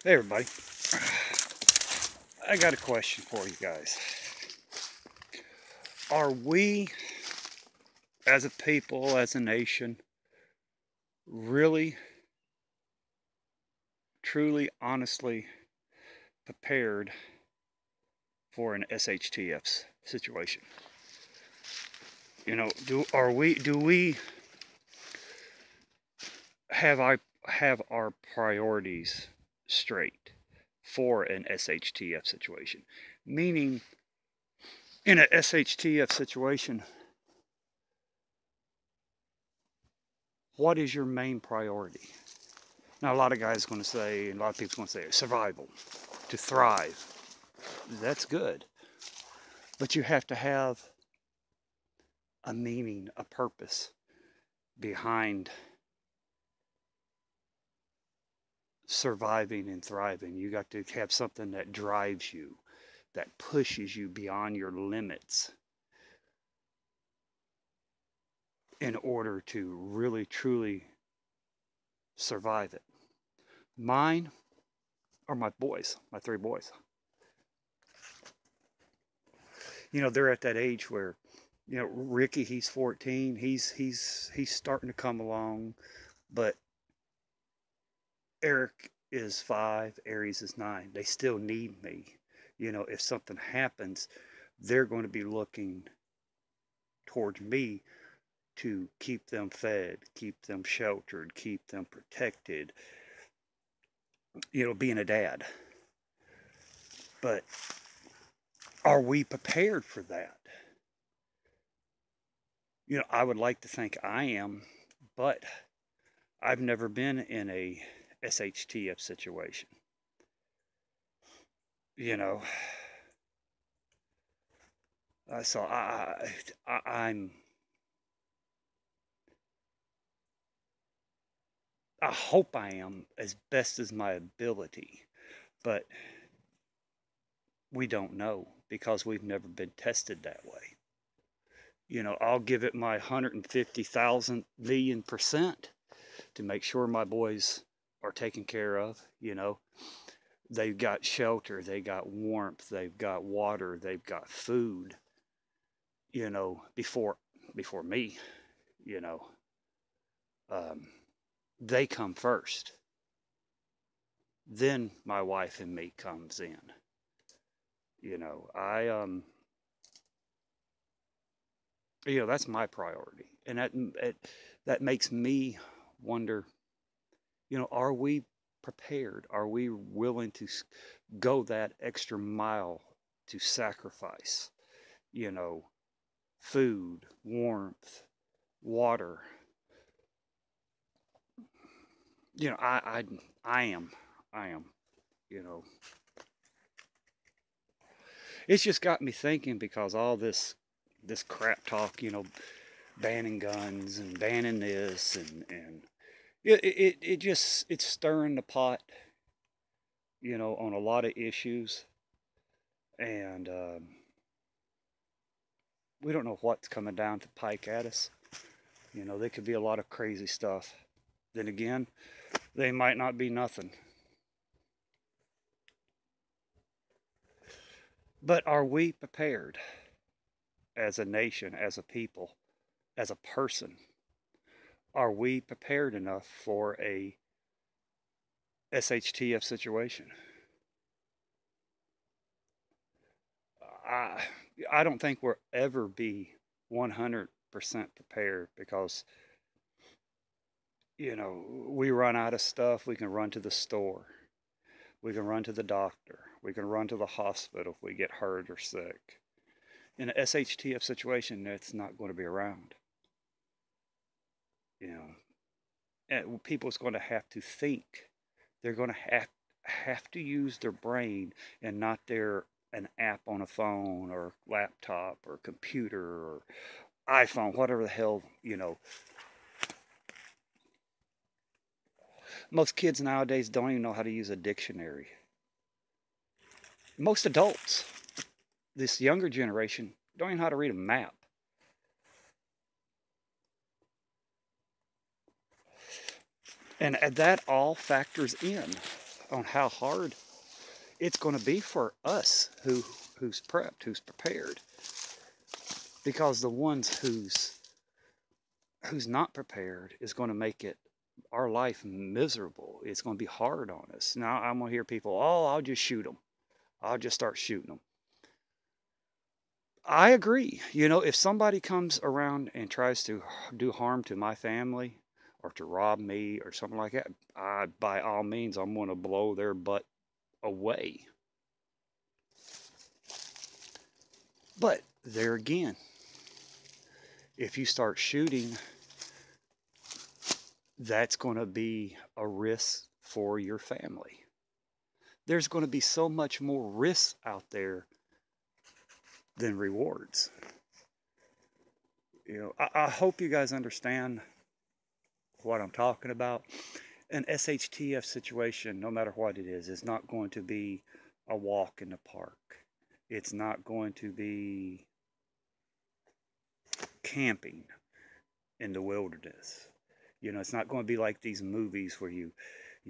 Hey everybody, I got a question for you guys. Are we, as a people, as a nation, really, truly, honestly prepared for an SHTF situation? You know, do we have our priorities straight for an SHTF situation? Meaning, in a SHTF situation, what is your main priority? Now, a lot of guys are going to say, and a lot of people are going to say, survival, to thrive. That's good. But you have to have a meaning, a purpose behind surviving and thriving. You got to have something that drives you, that pushes you beyond your limits in order to really, truly survive it. Mine are my boys, my three boys. You know, they're at that age where, you know, Ricky, he's 14. He's starting to come along, but Eric is 5, Aries is 9. They still need me. You know, if something happens, they're going to be looking towards me to keep them fed, keep them sheltered, keep them protected. You know, being a dad. But are we prepared for that? You know, I would like to think I am, but I've never been in a SHTF situation. You know, so I hope I am as best as my ability, but we don't know because we've never been tested that way. You know, I'll give it my 150,000 million% to make sure my boys are taken care of. You know, they've got shelter, they got warmth, they've got water, they've got food. You know, before me, you know, they come first. Then my wife and me comes in. You know, you know, that's my priority, and that makes me wonder. You know, are we prepared? Are we willing to go that extra mile to sacrifice? You know, food, warmth, water. You know, I am. You know, it's just got me thinking because all this crap talk, you know, banning guns and banning this and it's stirring the pot, you know, on a lot of issues, and we don't know what's coming down the pike at us. You know, there could be a lot of crazy stuff. Then again, they might not be nothing. But are we prepared as a nation, as a people, as a person? Are we prepared enough for a SHTF situation? I don't think we'll ever be 100% prepared because, you know, we run out of stuff. We can run to the store. We can run to the doctor. We can run to the hospital if we get hurt or sick. In an SHTF situation, that's not going to be around. You know, and people's going to have to think. They're going to have to use their brain and not an app on a phone or laptop or computer or iPhone, whatever the hell, you know. Most kids nowadays don't even know how to use a dictionary. Most adults, this younger generation, don't even know how to read a map. And that all factors in. on how hard it's going to be for us who's prepped, who's prepared. Because the ones who's not prepared is going to make our life miserable. It's going to be hard on us. Now I'm going to hear people, oh, I'll just shoot them. I'll just start shooting them. I agree. If somebody comes around and tries to do harm to my family or to rob me or something like that, by all means, I'm going to blow their butt away. But there again, if you start shooting, that's going to be a risk for your family. There's going to be so much more risk out there than rewards. I hope you guys understand what I'm talking about. An SHTF situation, no matter what it is not going to be a walk in the park. It's not going to be camping in the wilderness. It's not going to be like these movies where you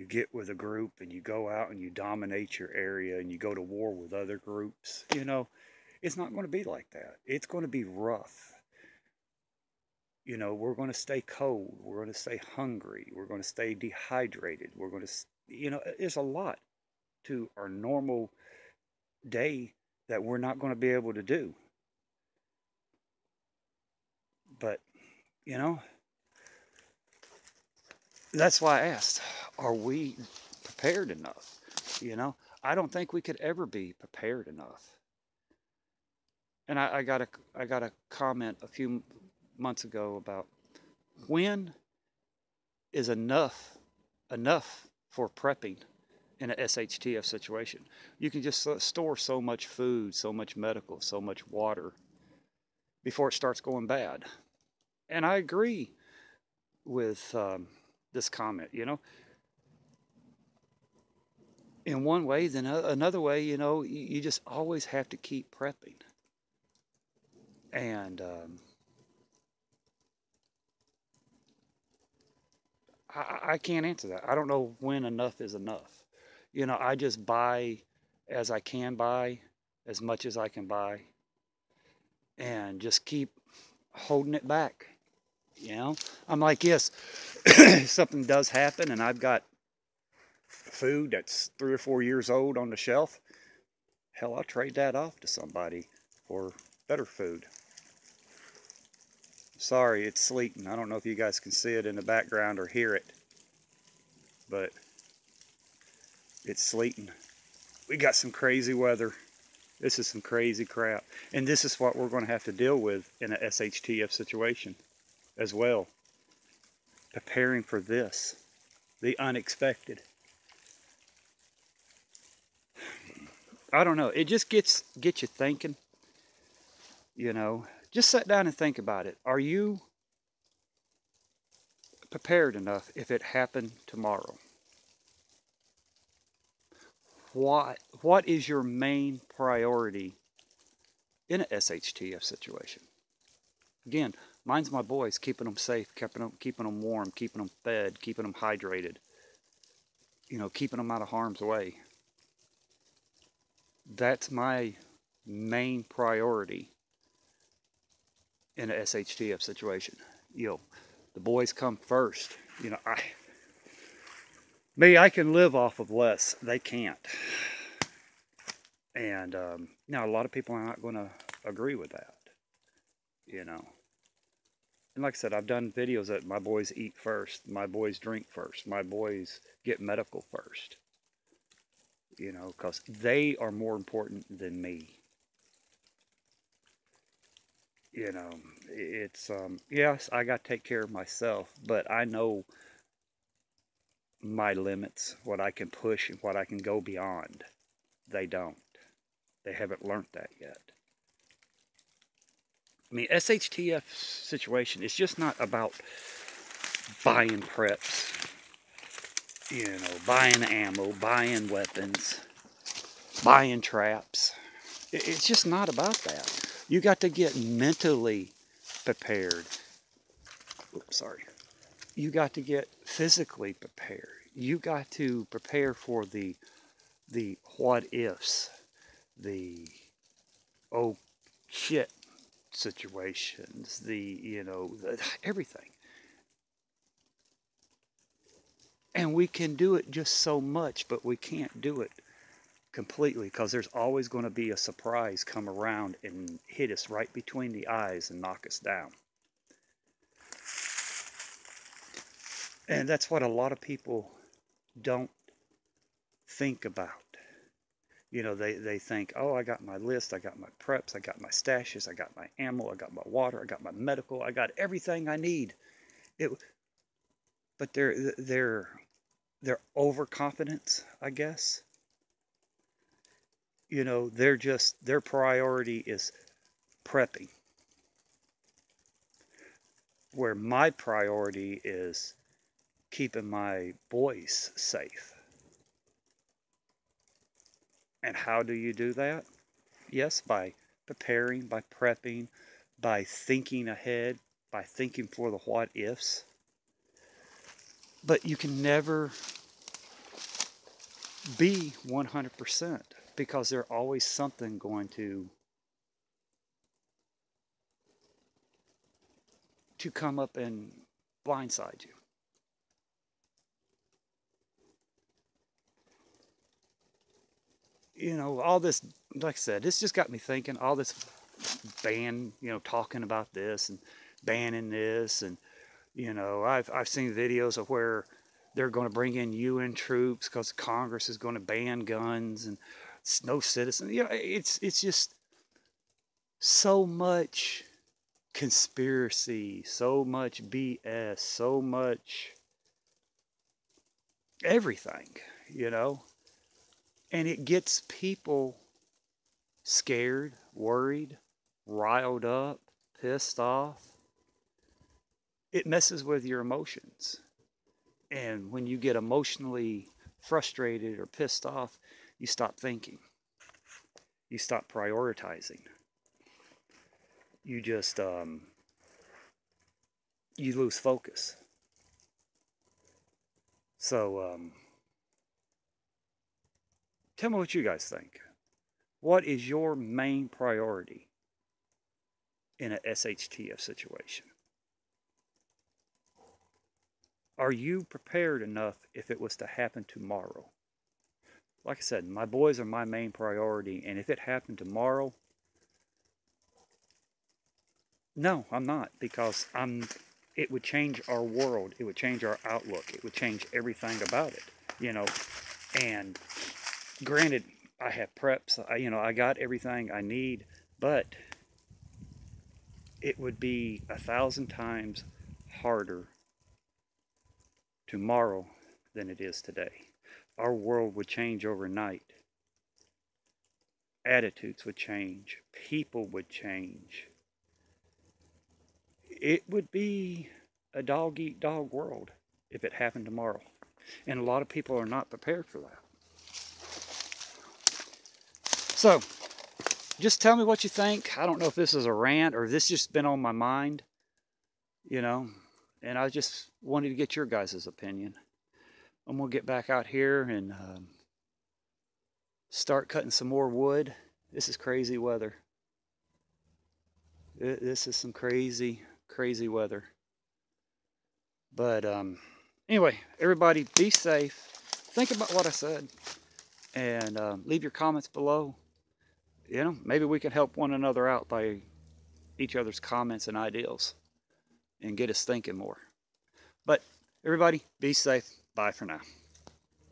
get with a group and you go out and you dominate your area and you go to war with other groups. It's not going to be like that. It's going to be rough. We're going to stay cold. We're going to stay hungry. We're going to stay dehydrated. We're going to, there's a lot to our normal day that we're not going to be able to do. But, that's why I asked, are we prepared enough? I don't think we could ever be prepared enough. And I got a comment a few months ago about when is enough for prepping in a SHTF situation. You can just store so much food, so much medical, so much water before it starts going bad. And I agree with this comment. In one way, then another way, you just always have to keep prepping. And I can't answer that. I don't know when enough is enough. I just buy as I can buy, as much as I can buy, and just keep holding it back. I'm like, yes, if something does happen and I've got food that's 3 or 4 years old on the shelf, hell, I'll trade that off to somebody for better food. Sorry, it's sleeting. I don't know if you guys can see it in the background or hear it, but it's sleeting. We got some crazy weather. This is some crazy crap. And this is what we're going to have to deal with in a SHTF situation as well. Preparing for this, the unexpected. I don't know. It just gets you thinking, Just sit down and think about it. Are you prepared enough if it happened tomorrow? What is your main priority in a SHTF situation? Again, mine's my boys, keeping them safe, keeping them warm, keeping them fed, keeping them hydrated. Keeping them out of harm's way. That's my main priority in a SHTF situation. The boys come first. I can live off of less. They can't. And now a lot of people are not going to agree with that. And like I said, I've done videos that my boys eat first, my boys drink first, my boys get medical first. Because they are more important than me. It's, yes, I got to take care of myself, but I know my limits, what I can push and what I can go beyond. They don't. They haven't learned that yet. SHTF situation is just not about buying preps, buying ammo, buying weapons, buying traps. It's just not about that. You got to get mentally prepared. Oops, sorry. You got to get physically prepared. You got to prepare for the what ifs, the oh shit situations, everything. And we can do it just so much, but we can't do it completely because there's always going to be a surprise come around and hit us right between the eyes and knock us down. And that's what a lot of people don't think about. They think, oh, I got my list, I got my preps, I got my stashes, I got my ammo, I got my water, I got my medical, I got everything I need. But their overconfidence, I guess. Their priority is prepping. Where my priority is keeping my boys safe. And how do you do that? Yes, by preparing, by prepping, by thinking ahead, by thinking for the what ifs. But you can never be 100% because there's always something going to come up and blindside you. All this, like I said, this just got me thinking, all this talking about this and banning this. And, I've seen videos of where they're going to bring in UN troops because Congress is going to ban guns and no citizen. It's just so much conspiracy, so much BS, so much everything, And it gets people scared, worried, riled up, pissed off. It messes with your emotions. And when you get emotionally frustrated or pissed off, you stop thinking. You stop prioritizing. You just, you lose focus. So, tell me what you guys think. What is your main priority in a SHTF situation? Are you prepared enough if it was to happen tomorrow? Like I said, my boys are my main priority, and if it happened tomorrow, no, I'm not, because it would change our world, it would change our outlook, it would change everything about it, And granted, I have preps, I got everything I need, but it would be 1,000 times harder tomorrow than it is today. Our world would change overnight. Attitudes would change. People would change. It would be a dog-eat-dog world if it happened tomorrow. And a lot of people are not prepared for that. So, just tell me what you think. I don't know if this is a rant or if this just been on my mind, and I just wanted to get your guys' opinion. I'm going to get back out here and start cutting some more wood. This is crazy weather. This is some crazy, crazy weather. But anyway, everybody be safe. Think about what I said. And leave your comments below. Maybe we can help one another out by each other's comments and ideals and get us thinking more. But everybody, be safe. Bye for now.